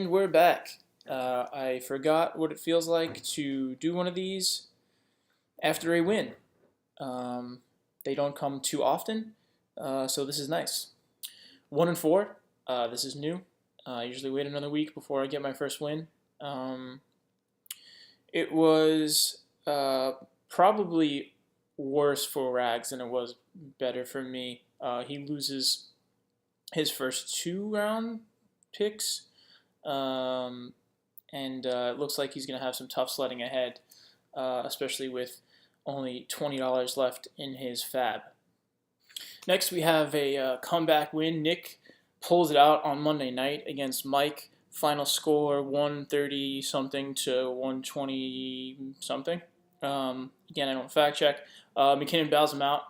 And we're back. I forgot what it feels like to do one of these after a win. They don't come too often, so this is nice. 1-4. This is new. I usually wait another week before I get my first win. It was probably worse for Rags than it was better for me. He loses his first 2 round picks. And it looks like he's going to have some tough sledding ahead, especially with only $20 left in his fab. Next, we have a comeback win. Nick pulls it out on Monday night against Mike. Final score 130-something to 120-something. Again, I don't fact check. McKinnon bows him out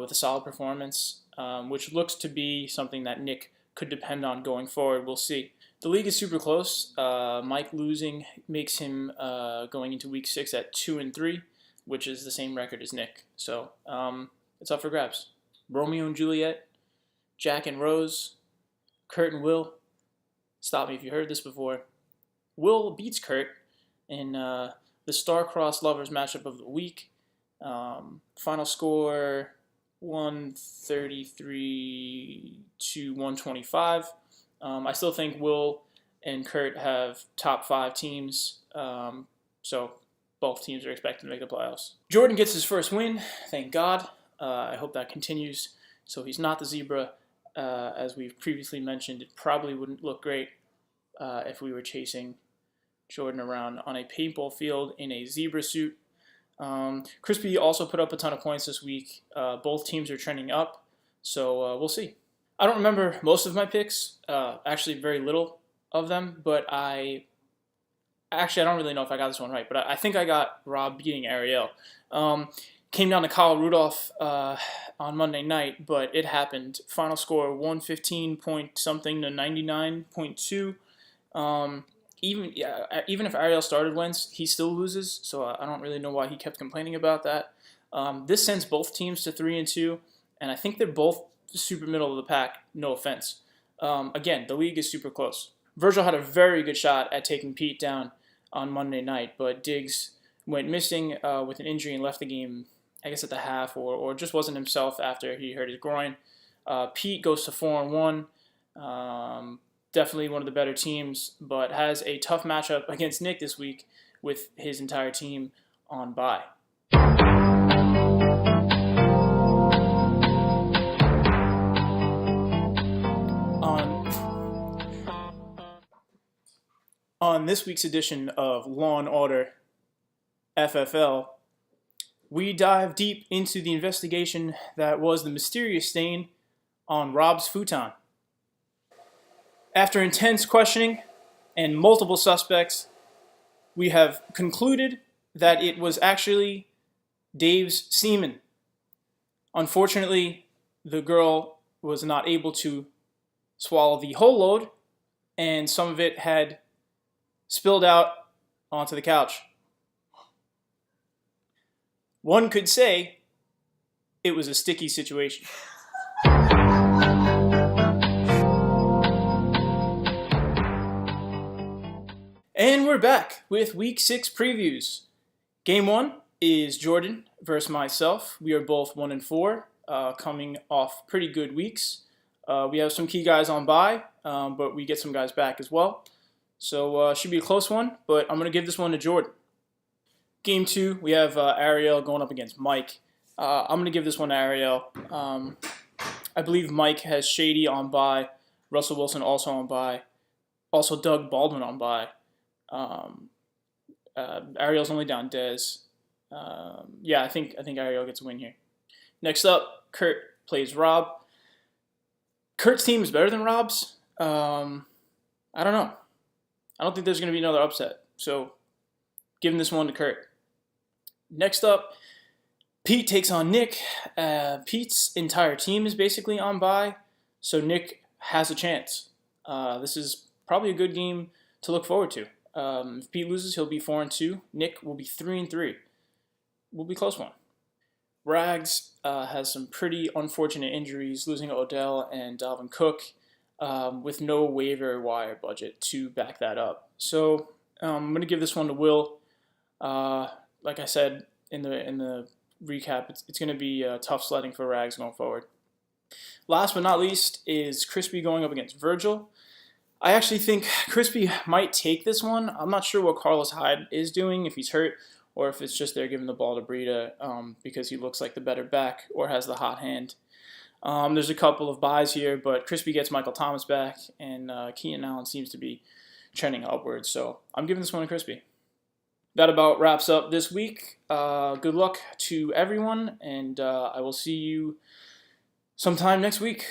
with a solid performance, which looks to be something that Nick could depend on going forward. We'll see. The league is super close. Mike losing makes him going into week 6 at 2-3, which is the same record as Nick. So it's up for grabs. Romeo and Juliet, Jack and Rose, Kurt and Will. Stop me if you heard this before. Will beats Kurt in the Star-Crossed Lovers matchup of the week. Final score 133 to 125. I still think Will and Kurt have top 5 teams, so both teams are expected to make the playoffs. Jordan gets his first win, thank God. I hope that continues. So he's not the zebra. As we've previously mentioned, it probably wouldn't look great if we were chasing Jordan around on a paintball field in a zebra suit. Crispy also put up a ton of points this week. Both teams are trending up, so we'll see. I don't remember most of my picks, actually very little of them, but I don't really know if I got this one right, but I think I got Rob beating Ariel. Came down to Kyle Rudolph on Monday night, but it happened. Final score 115 point something to 99.2. Even if Ariel started Wentz, he still loses, so I don't really know why he kept complaining about that. This sends both teams to 3-2, and I think they're both super middle of the pack, no offense. Again, the league is super close. Virgil had a very good shot at taking Pete down on Monday night, but Diggs went missing with an injury and left the game, I guess, at the half, or just wasn't himself after he hurt his groin. Pete goes to 4-1. Definitely one of the better teams, but has a tough matchup against Nick this week with his entire team on bye. On this week's edition of Law & Order FFL, we dive deep into the investigation that was the mysterious stain on Rob's futon. After intense questioning and multiple suspects, we have concluded that it was actually Dave's semen. Unfortunately, the girl was not able to swallow the whole load, and some of it had spilled out onto the couch. One could say it was a sticky situation. And we're back with Week 6 previews. Game 1 is Jordan versus myself. We are both 1-4, coming off pretty good weeks. We have some key guys on bye, but we get some guys back as well. So should be a close one, but I'm going to give this one to Jordan. Game 2, we have Ariel going up against Mike. I'm going to give this one to Ariel. I believe Mike has Shady on bye, Russell Wilson also on bye, also Doug Baldwin on bye. Ariel's only down Dez. I think Ariel gets a win here. Next up, Kurt plays Rob. Kurt's team is better than Rob's. I don't know. I don't think there's going to be another upset. So, giving this one to Kurt. Next up, Pete takes on Nick. Pete's entire team is basically on bye, so Nick has a chance. This is probably a good game to look forward to. If Pete loses, he'll be 4-2. Nick will be 3-3. Will be a close one. Rags has some pretty unfortunate injuries, losing Odell and Dalvin Cook. with no waiver wire budget to back that up. So I'm going to give this one to Will. Like I said in the recap, it's going to be tough sledding for Rags going forward. Last but not least is Crispy going up against Virgil. I actually think Crispy might take this one. I'm not sure what Carlos Hyde is doing, if he's hurt, or if it's just they're giving the ball to Breida because he looks like the better back or has the hot hand. There's a couple of buys here, but Crispy gets Michael Thomas back, and Keenan Allen seems to be trending upwards. So I'm giving this one to Crispy. That about wraps up this week. Good luck to everyone, and I will see you sometime next week.